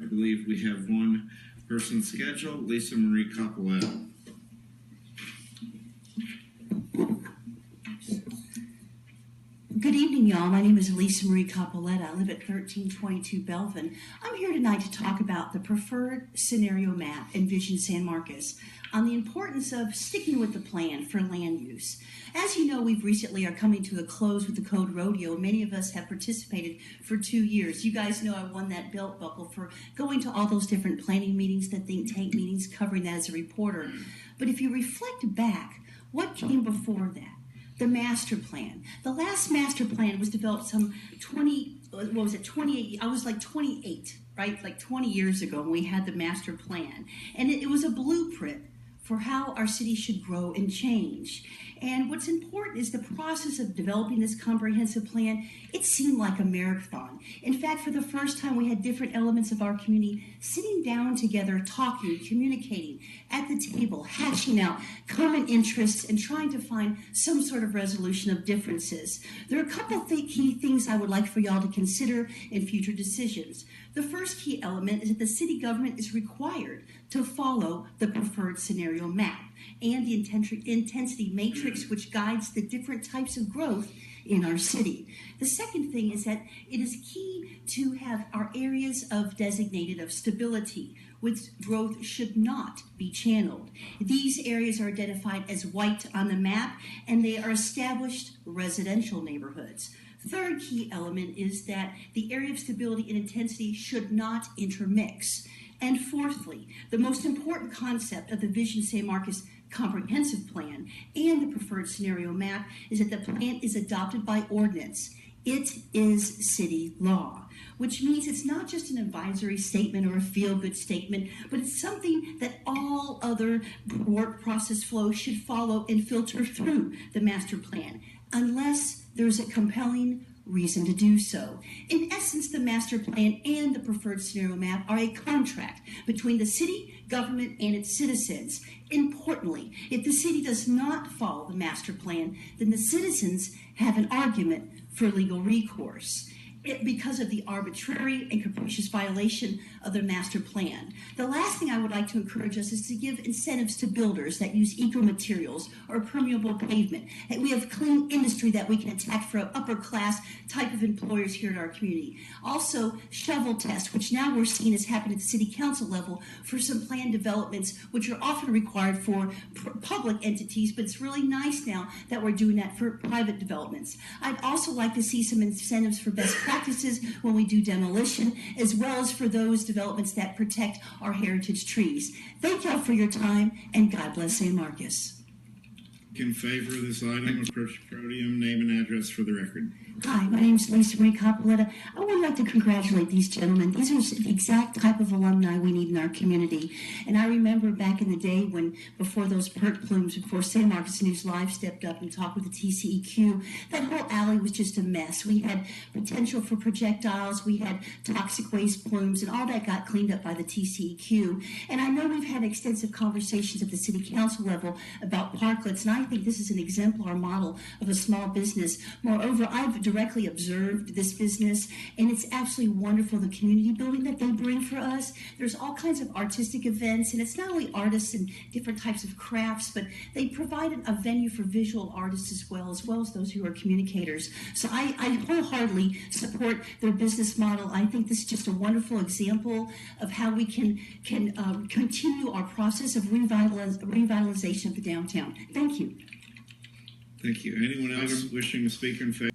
I believe we have one person scheduled, Lisa Marie Capoletta. Good evening, y'all. My name is Lisa Marie Capoletta. I live at 1322 Belvin. I'm here tonight to talk about the preferred scenario map in Vision San Marcos on the importance of sticking with the plan for land use. As you know, we've recently are coming to a close with the Code Rodeo. Many of us have participated for 2 years. You guys know I won that belt buckle for going to all those different planning meetings, the think tank meetings, covering that as a reporter. But if you reflect back, what came before that? The master plan. The last master plan was developed some 28, I was like 28, right? Like 20 years ago when we had the master plan. And it was a blueprint for how our city should grow and change. And what's important is the process of developing this comprehensive plan. It seemed like a marathon. In fact, for the first time, we had different elements of our community sitting down together, talking, communicating at the table, hashing out common interests and trying to find some sort of resolution of differences. There are a couple of key things I would like for y'all to consider in future decisions. The first key element is that the city government is required to follow the preferred scenario map and the intensity matrix which guides the different types of growth in our city. The second thing is that it is key to have our areas of designated of stability, which growth should not be channeled. These areas are identified as white on the map, and they are established residential neighborhoods. Third key element is that the area of stability and intensity should not intermix. And fourthly, the most important concept of the Vision San Marcos comprehensive plan and the preferred scenario map is that the plan is adopted by ordinance. It is city law, which means it's not just an advisory statement or a feel-good statement, but it's something that all other work process flows should follow and filter through the master plan, unless there's a compelling reason to do so. In essence, the master plan and the preferred scenario map are a contract between the city, government, and its citizens. Importantly, if the city does not follow the master plan, then the citizens have an argument for legal recourse because of the arbitrary and capricious violation of the master plan. The last thing I would like to encourage us is to give incentives to builders that use eco-materials or permeable pavement. And we have clean industry that we can attack for upper class type of employers here in our community. Also, shovel tests, which now we're seeing is happening at the city council level for some planned developments, which are often required for public entities, but it's really nice now that we're doing that for private developments. I'd also like to see some incentives for best practices when we do demolition, as well as for those developments that protect our heritage trees. Thank y'all for your time, and God bless San Marcos. In favor of this item, approach the podium, name and address for the record. Hi, my name is Lisa Marie Capoletta. I would like to congratulate these gentlemen. These are the exact type of alumni we need in our community. And I remember back in the day when, before those perk plumes, before San Marcos News Live stepped up and talked with the TCEQ, that whole alley was just a mess. We had potential for projectiles, we had toxic waste plumes, and all that got cleaned up by the TCEQ. And I know we've had extensive conversations at the city council level about parklets, and I think this is an exemplar model of a small business. Moreover, I've directly observed this business, and it's absolutely wonderful, the community building that they bring for us. There's all kinds of artistic events, and it's not only artists and different types of crafts, but they provide a venue for visual artists as well as those who are communicators. So I wholeheartily support their business model. I think this is just a wonderful example of how we can continue our process of revitalization of the downtown. Thank you. Thank you. Anyone else wishing to speak in favor?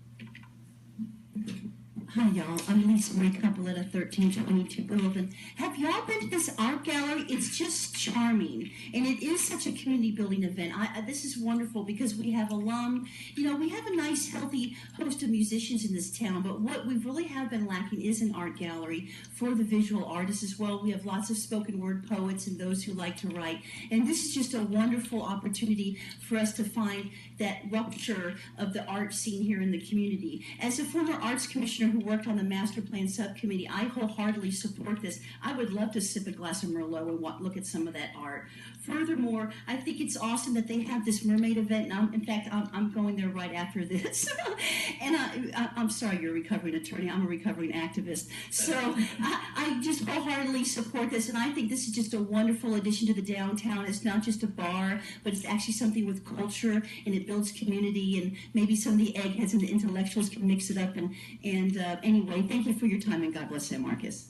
Hi, y'all. I'm Lisa Marie Capoletta, 1322 Boulevard. Have y'all been to this art gallery? It's just charming, and it is such a community building event. This is wonderful because we have alum. You know, we have a nice, healthy host of musicians in this town, but what we really have been lacking is an art gallery for the visual artists as well. We have lots of spoken word poets and those who like to write, and this is just a wonderful opportunity for us to find that rupture of the art scene here in the community. As a former arts commissioner who worked on the master plan subcommittee. I wholeheartedly support this. I would love to sip a glass of Merlot and look at some of that art. Furthermore, I think it's awesome that they have this mermaid event. And in fact, I'm going there right after this. And I'm sorry, you're a recovering attorney. I'm a recovering activist. So I just wholeheartedly support this. And I think this is just a wonderful addition to the downtown. It's not just a bar, but it's actually something with culture, and it builds community. And maybe some of the eggheads and the intellectuals can mix it up. And anyway, thank you for your time, and God bless San Marcos.